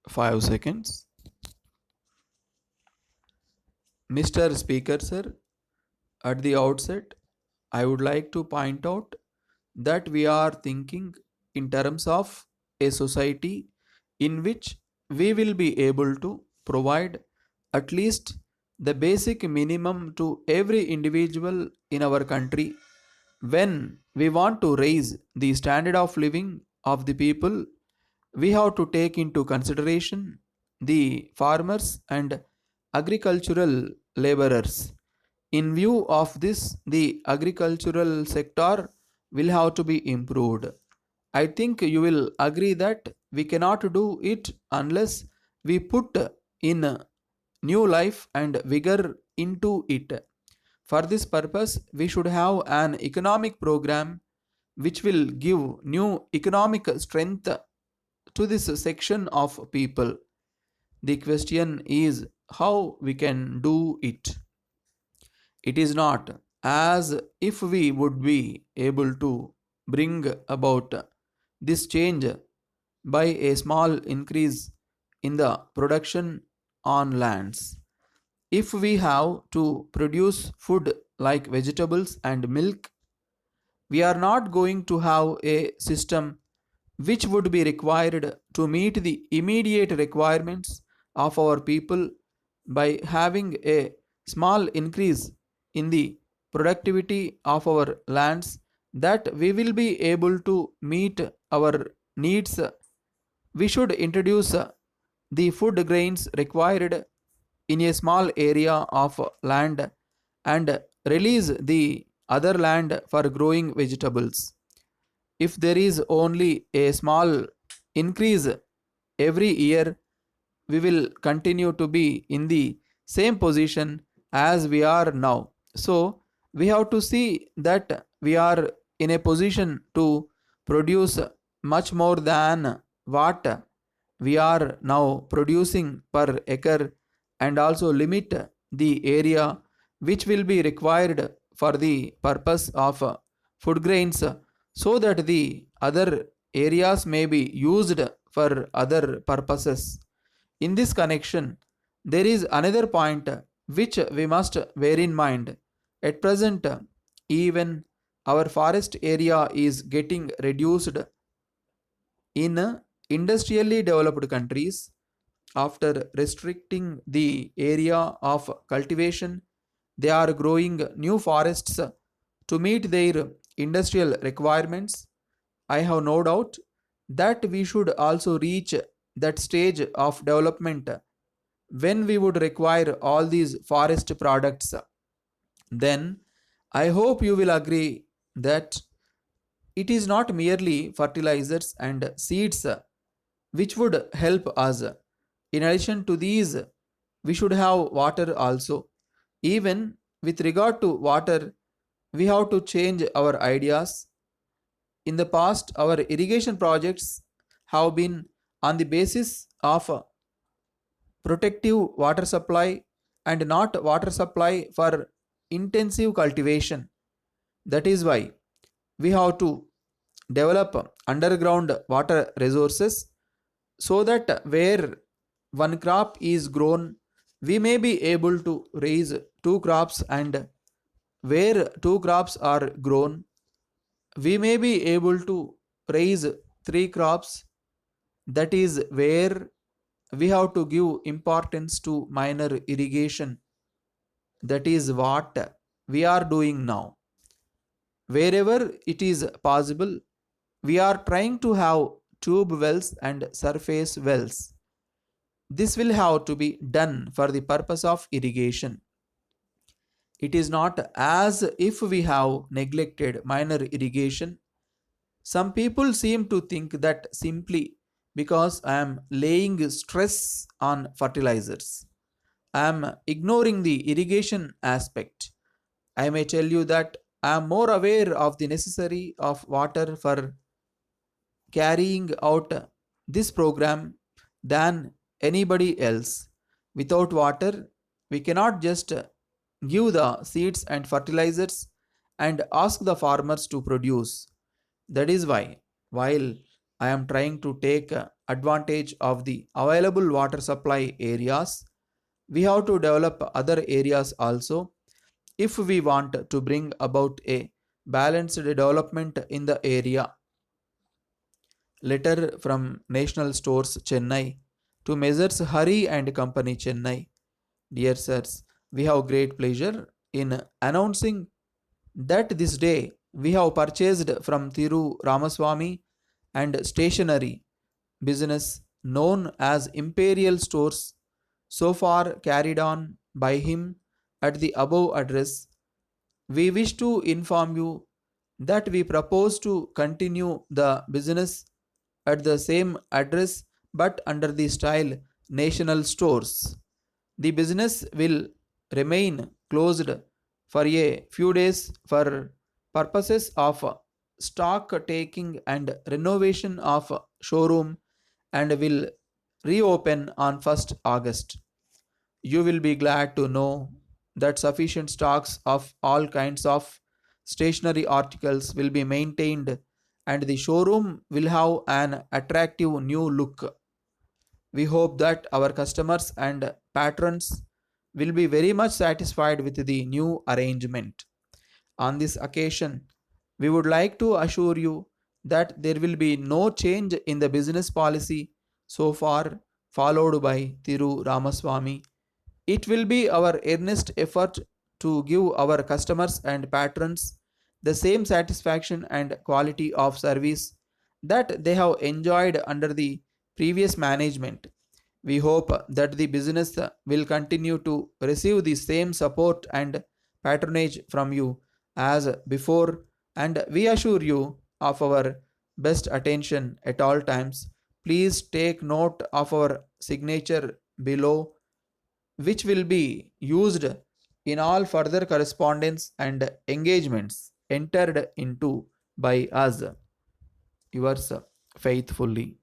5 seconds. Mr. Speaker, sir, at the outset, I would like to point out that we are thinking in terms of a society in which we will be able to provide at least the basic minimum to every individual in our country. When we want to raise the standard of living of the people, we have to take into consideration the farmers and agricultural laborers. In view of this, the agricultural sector will have to be improved. I think you will agree that we cannot do it unless we put in new life and vigor into it. For this purpose, we should have an economic program which will give new economic strength to this section of people. The question is how we can do it. It is not as if we would be able to bring about this change by a small increase in the production on lands. If we have to produce food like vegetables and milk, we are not going to have a system which would be required to meet the immediate requirements of our people by having a small increase in the productivity of our lands, that we will be able to meet our needs. We should introduce the food grains required in a small area of land and release the other land for growing vegetables. If there is only a small increase every year, we will continue to be in the same position as we are now. So, we have to see that we are in a position to produce much more than what we are now producing per acre, and also limit the area which will be required for the purpose of food grains, so that the other areas may be used for other purposes. In this connection, there is another point which we must bear in mind. At present, even our forest area is getting reduced in industrially developed countries. After restricting the area of cultivation, they are growing new forests to meet their industrial requirements. I have no doubt that we should also reach that stage of development when we would require all these forest products. Then I hope you will agree that it is not merely fertilizers and seeds which would help us. In addition to these, we should have water also. Even with regard to water, we have to change our ideas. In the past, our irrigation projects have been on the basis of protective water supply and not water supply for intensive cultivation. That is why we have to develop underground water resources, so that where one crop is grown, we may be able to raise two crops, and where two crops are grown, we may be able to raise three crops. That is where we have to give importance to minor irrigation. That is what we are doing now. Wherever it is possible, we are trying to have tube wells and surface wells. This will have to be done for the purpose of irrigation. It is not as if we have neglected minor irrigation. Some people seem to think that simply because I am laying stress on fertilizers, I am ignoring the irrigation aspect. I may tell you that I am more aware of the necessary of water for carrying out this program than anybody else. Without water, we cannot just give the seeds and fertilizers and ask the farmers to produce. That is why, while I am trying to take advantage of the available water supply areas, we have to develop other areas also if we want to bring about a balanced development in the area. Letter from National Stores Chennai to Messrs. Hari and Company Chennai. Dear sirs, we have great pleasure in announcing that this day we have purchased from Thiru Ramaswamy and stationery business known as Imperial Stores, so far carried on by him at the above address. We wish to inform you that we propose to continue the business at the same address but under the style National Stores. The business will remain closed for a few days for purposes of stock taking and renovation of showroom and will reopen on 1st August. You will be glad to know that sufficient stocks of all kinds of stationery articles will be maintained and the showroom will have an attractive new look. We hope that our customers and patrons will be very much satisfied with the new arrangement. On this occasion, we would like to assure you that there will be no change in the business policy so far followed by Thiru Ramaswamy. It will be our earnest effort to give our customers and patrons the same satisfaction and quality of service that they have enjoyed under the previous management. We hope that the business will continue to receive the same support and patronage from you as before, and we assure you of our best attention at all times. Please take note of our signature below, which will be used in all further correspondence and engagements entered into by us, yours faithfully.